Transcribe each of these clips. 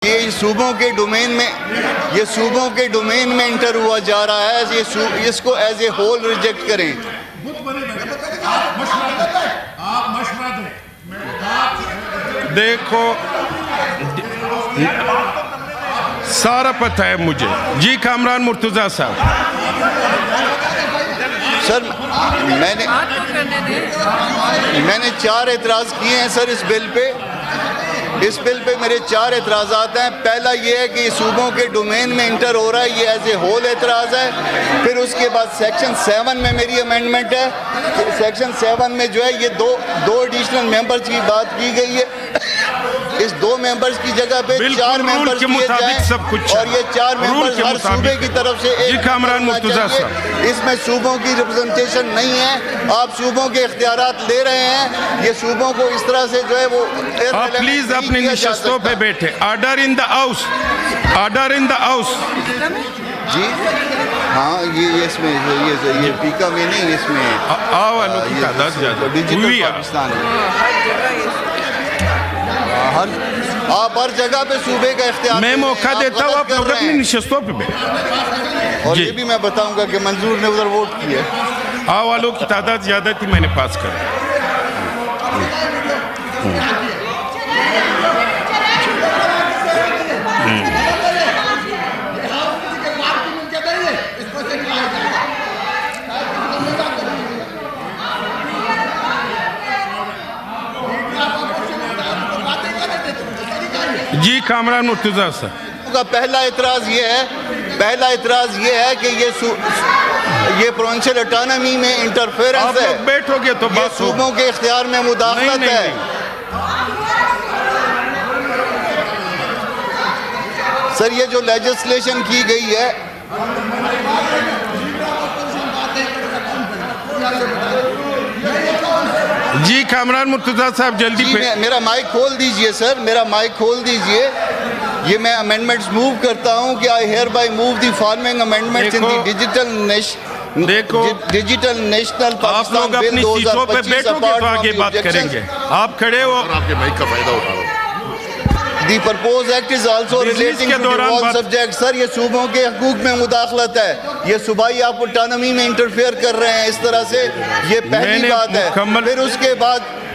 ये सूबों के डोमेन में इंटर हुआ जा रहा है। ये इसको एज ए होल रिजेक्ट करें। देखो सारा पता है मुझे। जी कामरान मुर्तज़ा साहब। सर मैंने 4 एतराज़ किए हैं सर इस बिल पे मेरे 4 एतराज़ात हैं। पहला ये है कि सूबों के डोमेन में इंटर हो रहा है, ये एज ए होल एतराज़ है। फिर उसके बाद सेक्शन 7 में मेरी अमेंडमेंट है। सेक्शन 7 में जो है ये दो एडिशनल मेंबर्स की बात की गई है। इस 2 मेंबर्स की जगह पे 4 मेंबर्स किए जाएं सब कुछ और ये 4 मेंबर्स हर सूबे की तरफ से एक कामरान मुर्तज़ा साहब। इसमें सूबों की रिप्रेजेंटेशन नहीं है। आप सूबों के इख्तियारात ले रहे हैं। ये सूबों को इस तरह से जो है वो आप प्लीज अपनी नशस्तों पे बैठे। Order in the house, order in the house. जी हाँ, ये इसमें ये पीका में नहीं, इसमें डिजिटल पाकिस्तान आप हर जगह पे सूबे का इख्तियार। मैं मौका देता हूँ, आप लोग अपनी नशस्तों पे बैठे। और ये भी मैं बताऊंगा कि मंजूर ने उधर वोट किया। हाँ, वालों की तादाद ज्यादा थी, मैंने पास कर। जी कामरान मुर्तज़ा साहब का पहला एतराज़ ये है कि ये प्रोविंशियल ऑटोनॉमी में इंटरफेरेंस है। बैठोगे तो ये सूबों के इख्तियार में मुदाखलत है। सर ये जो लेजिस्लेशन की गई है, जी कामरान मुर्तज़ा साहब जल्दी मेरा माइक खोल दीजिए सर, मेरा माइक खोल दीजिए। ये मैं अमेंडमेंट्स मूव करता हूं कि I hear bye move the following amendments in the digital national Pakistan bill 2025 तो आगे बात करेंगे। आप खड़े हो, आपके माइक का फायदा उठा लो। The proposed act is also relating to all subjects। Sir ये सूबों के हकूक में मुदाखलत है। ये सूबाई आप ऑटोनॉमी में इंटरफेयर कर रहे हैं इस तरह से। ये पहली बात है।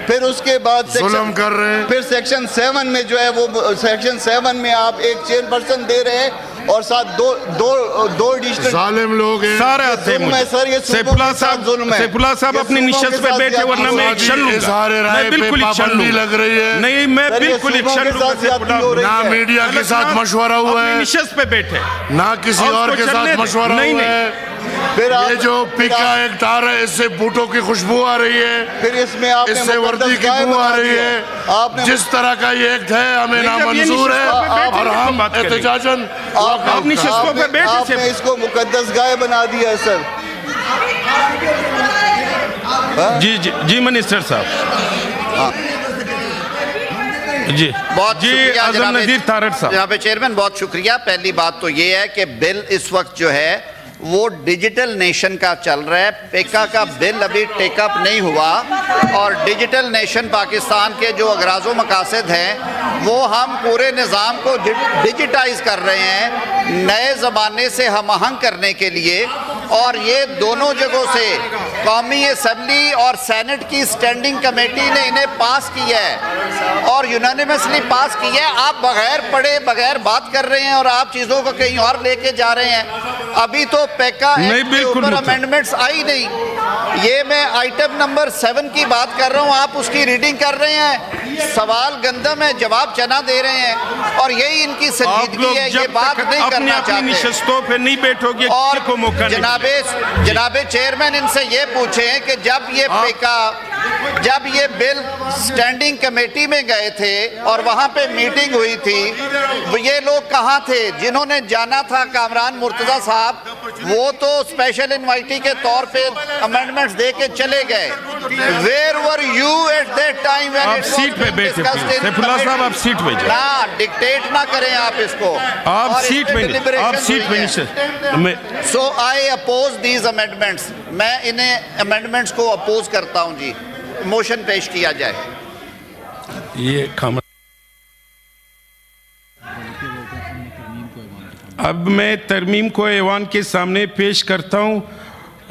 फिर उसके बाद जुल्म कर रहे हैं। फिर सेक्शन 7 में जो है वो सेक्शन 7 में आप एक चेयरपर्सन दे रहे हैं और साथ दो एडिशनल जालिम लोग हैं। सारे आते हैं मुझे। सर ये सैफुल्लाह साहब अपनी निशस्त पे बैठे, वरना मैं एक्शन लूंगा। मैं बिल्कुल एक्शन लग रही है। नहीं, मैं बिल्कुल एक्शन लूंगा। ना मीडिया के साथ मशवरा हुआ है, निशस्त पे बैठे, ना किसी और के साथ मशवरा हुआ है। फिर ये जो पीका एक्ट आ रहा है, इससे बूटों की खुशबू आ रही है, फिर इसमें इससे वर्दी की बू आ रही है। जिस तरह का ये एक्ट है हमें नामंजूर है और हम एहतजाजन आपने इसको मुकद्दस गाय बना दिया है सर। जी मिनिस्टर साहब। जी बहुत जी आज़म नज़ीर तारड़ साहब। जनाब चेयरमैन बहुत शुक्रिया। पहली बात तो ये है कि बिल इस वक्त जो है वो डिजिटल नेशन का चल रहा है। पेका का बिल अभी टेकअप नहीं हुआ और डिजिटल नेशन पाकिस्तान के जो अगराज़ो मकासद हैं वो हम पूरे निज़ाम को डिजिटाइज कर रहे हैं नए ज़माने से हम आहंग करने के लिए। और ये दोनों जगहों से कौमी असम्बली और सेनेट की स्टैंडिंग कमेटी ने इन्हें पास किया है और यूनानिमसली पास किया है। आप बगैर पढ़े बगैर बात कर रहे हैं और आप चीज़ों को कहीं और लेके जा रहे हैं। अभी तो पेका के ऊपर अमेंडमेंट्स आई नहीं। ये मैं आइटम नंबर 7 की बात कर रहा हूँ, आप उसकी रीडिंग कर रहे हैं। सवाल गंदम है, जवाब चना दे रहे हैं और यही इनकी संजीदगी है। ये बात नहीं करना चाहते पे नहीं बैठोगे और को मौका जनाबे चेयरमैन इनसे ये पूछें कि जब ये बिल स्टैंडिंग कमेटी में गए थे और वहाँ पे मीटिंग हुई थी, ये लोग कहाँ थे? जिन्होंने जाना था कामरान मुर्तज़ा साहब, वो तो स्पेशल इनवाइटी के तौर पे अमेंडमेंट्स दे के चले गए। Where were you at that time? आप सीट पे बैठे सैफुल्लाह साहब, आप सीट पे जाइए। ना डिक्टेट ना करें आप इसको, आप सीट पे। सो आई अपोज दीज अमेंडमेंट्स। मैं इन्हें अमेंडमेंट्स को अपोज करता हूं जी। मोशन पेश किया जाए। ये अब मैं तरमीम को ऐवान के सामने पेश करता हूँ।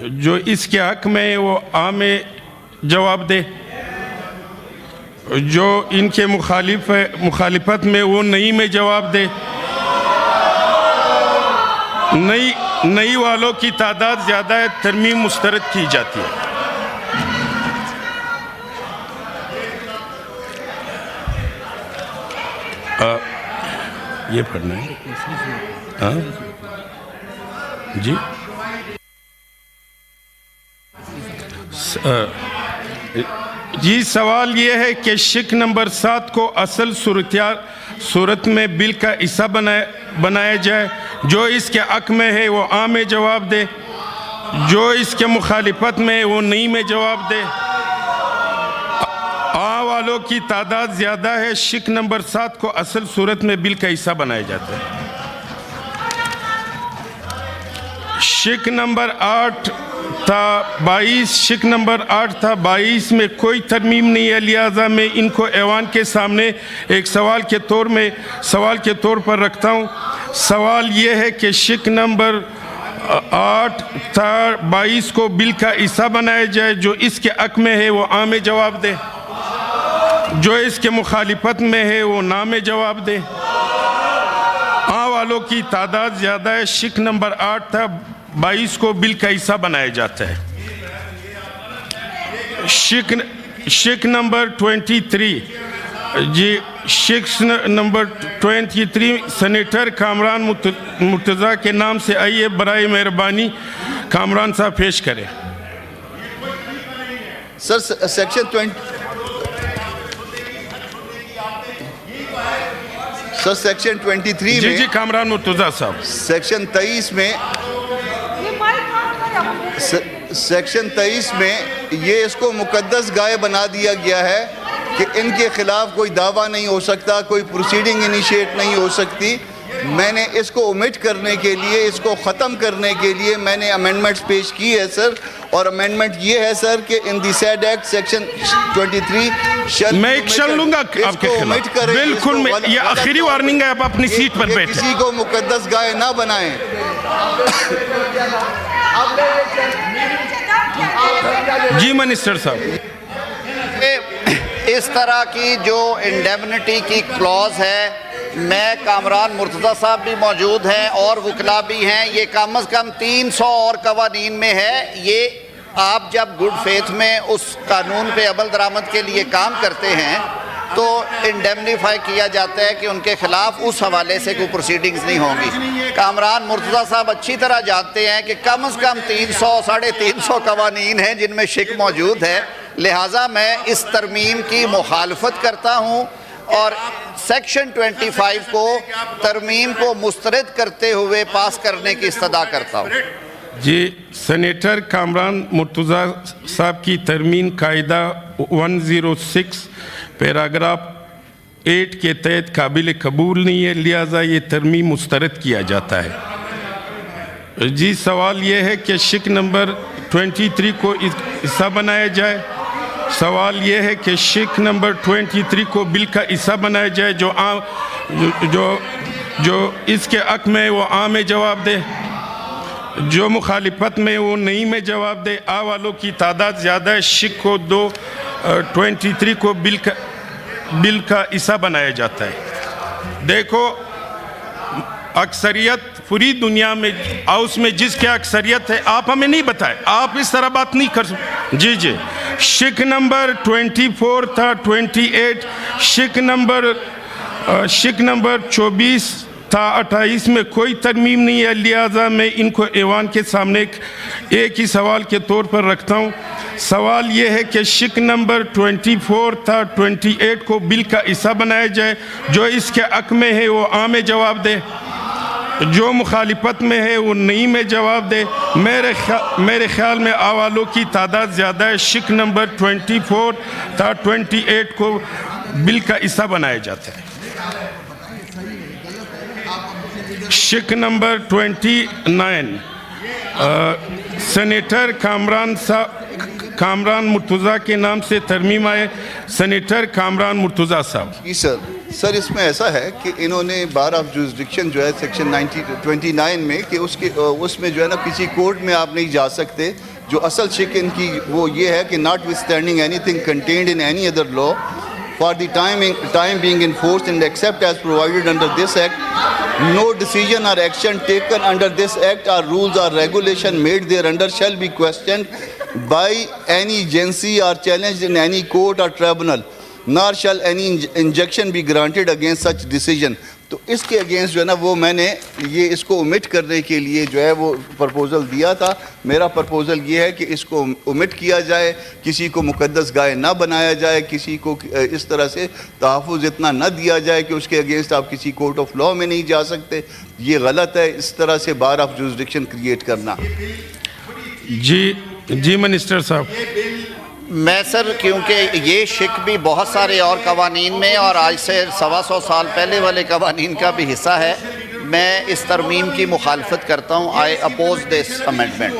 जो इसके हक में है वो आ में जवाब दे, जो इनके मुखालिफत में वो नहीं में जवाब दे। नई वालों की तादाद ज़्यादा है, तरमीम मुस्तरद की जाती है। ये पढ़ना है। हाँ जी। जी सवाल ये है कि शिक नंबर 7 को असल सूरत में बिल का हिस्सा बनाया जाए। जो इसके हक में है वो आ में जवाब दे, जो इसके मुखालिफत में है वो नहीं में जवाब दे। आ वालों की तादाद ज़्यादा है, शिक नंबर 7 को असल सूरत में बिल का हिस्सा बनाया जाता है। शिक नंबर 8 था 22, शिक नंबर 8 था 22 में कोई तरमीम नहीं है, लिहाजा मैं इनको ऐवान के सामने एक सवाल के तौर पर रखता हूँ। सवाल ये है कि शिक नंबर 8 था 22 को बिल का हिस्सा बनाया जाए। जो इसके हक में है वो आ में जवाब दे, जो इसके मुखालिफत में है वो ना में जवाब दे। आ वालों की तादाद ज़्यादा है, शिक नंबर 8 था 22 को बिल का हिस्सा बनाया जाता है। शिक नंबर 23 जी, शिक नंबर 23 सेनेटर कामरान मुर्तज़ा के नाम से आइए, बराए मेहरबानी कामरान साहब पेश करें। सर सेक्शन 23 में जी कामरान मुर्तज़ा साहब, सेक्शन 23 में सेक्शन 23 में ये इसको मुकद्दस गाय बना दिया गया है कि इनके खिलाफ कोई दावा नहीं हो सकता, कोई प्रोसीडिंग इनिशिएट नहीं हो सकती। मैंने इसको ओमिट करने के लिए, इसको ख़त्म करने के लिए मैंने अमेंडमेंट्स पेश की है सर। और अमेंडमेंट ये है सर कि इन दी सेड एक्ट सेक्शन 23 मैं एक्शन लूंगा आपके खिलाफ। बिल्कुल, ये आखिरी वार्निंग है, आप अपनी सीट पर बैठे। किसी को मुकद्दस गाय ना बनाएं। जी मिनिस्टर साहब, इस तरह की जो इंडेमनिटी की क्लॉज है, मैं कामरान मुर्तज़ा साहब भी मौजूद हैं और वकला भी हैं, ये कम अज़ कम 300 और कवानीन में है। ये आप जब गुड फेथ में उस कानून पे अमल दरामद के लिए काम करते हैं तो इंडेमनीफाई किया जाता है कि उनके खिलाफ उस हवाले से कोई प्रोसीडिंग्स नहीं होंगी। कामरान मुर्तज़ा साहब अच्छी तरह जानते हैं कि कम अज़ कम 300 साढ़े 300 कवानीन हैं जिनमें शिक मौजूद है। लिहाजा मैं इस तरमीम की मुखालफत करता हूँ और सेक्शन 25 को तरमीम को मुस्तरद करते हुए पास करने की इस्तदा करता हूँ। जी सेनेटर कामरान मुर्तज़ा साहब की तरमीम कायदा 106 पैराग्राफ 8 के तहत काबिल कबूल नहीं है, लिहाजा ये तरमीम मुस्तरद किया जाता है। जी सवाल ये है कि शिक नंबर 23 को हिस्सा बनाया जाए। सवाल ये है कि शिक नंबर 23 को बिल का हिस्सा बनाया जाए। जो इसके हक में वो आ में जवाब दे, जो मुखालिफत में वो नहीं में जवाब दे। आ वालों की तादाद ज़्यादा है, शिक को 23 को बिल का हिस्सा बनाया जाता है। देखो अक्सरियत पूरी दुनिया में हाउस में जिसके अक्सरियत है, आप हमें नहीं बताए, आप इस तरह बात नहीं कर सकते। जी जी, शिक नंबर 24 था 28, शिक नंबर 24 था 28 में कोई तरमीम नहीं है, लिहाजा मैं इनको ऐवान के सामने एक ही सवाल के तौर पर रखता हूँ। सवाल ये है कि शिक नंबर 24 था 28 को बिल का हिस्सा बनाया जाए। जो इसके हक में है वो आ में जवाब दे, जो मुखालिफत में है वो नहीं में जवाब दे। मेरे ख्याल में आवालों की तादाद ज़्यादा है, शिक नंबर 24 था 28 को बिल का हिस्सा बनाया जाता है। शिक नंबर 29 सेनेटर कामरान मुर्तज़ा के नाम से तरमीम आए। सेनेटर कामरान मुर्तज़ा साहब। जी सर, सर इसमें ऐसा है कि इन्होंने बार ऑफ जुरिस्डिक्शन जो है सेक्शन 29 में कि उसमें जो है ना किसी कोर्ट में आप नहीं जा सकते। जो असल शिक इनकी वो ये है कि notwithstanding anything contained in any other law for the time being enforced and except as provided under this act no decision or action taken under this act or rules or regulation made thereunder shall be question by any agency or challenge in any court or tribunal nor shall any injunction be granted against such decision। तो इसके against जो है ना वो मैंने ये इसको omit करने के लिए जो है वो प्रपोज़ल दिया था। मेरा प्रपोज़ल ये है कि इसको ओमिट किया जाए, किसी को मुकद्दस गाय ना बनाया जाए, किसी को इस तरह से तहफ़्फ़ुज़ इतना ना दिया जाए कि उसके अगेंस्ट आप किसी कोर्ट ऑफ लॉ में नहीं जा सकते। ये गलत है इस तरह से बार ऑफ जुरिस्डिक्शन क्रिएट करना। जी मिनिस्टर साहब। मैं सर क्योंकि ये शिक भी बहुत सारे और कवानीन में और आज से 125 साल पहले वाले कवानीन का भी हिस्सा है, मैं इस तरमीम की मुखालफत करता हूँ। I oppose this amendment.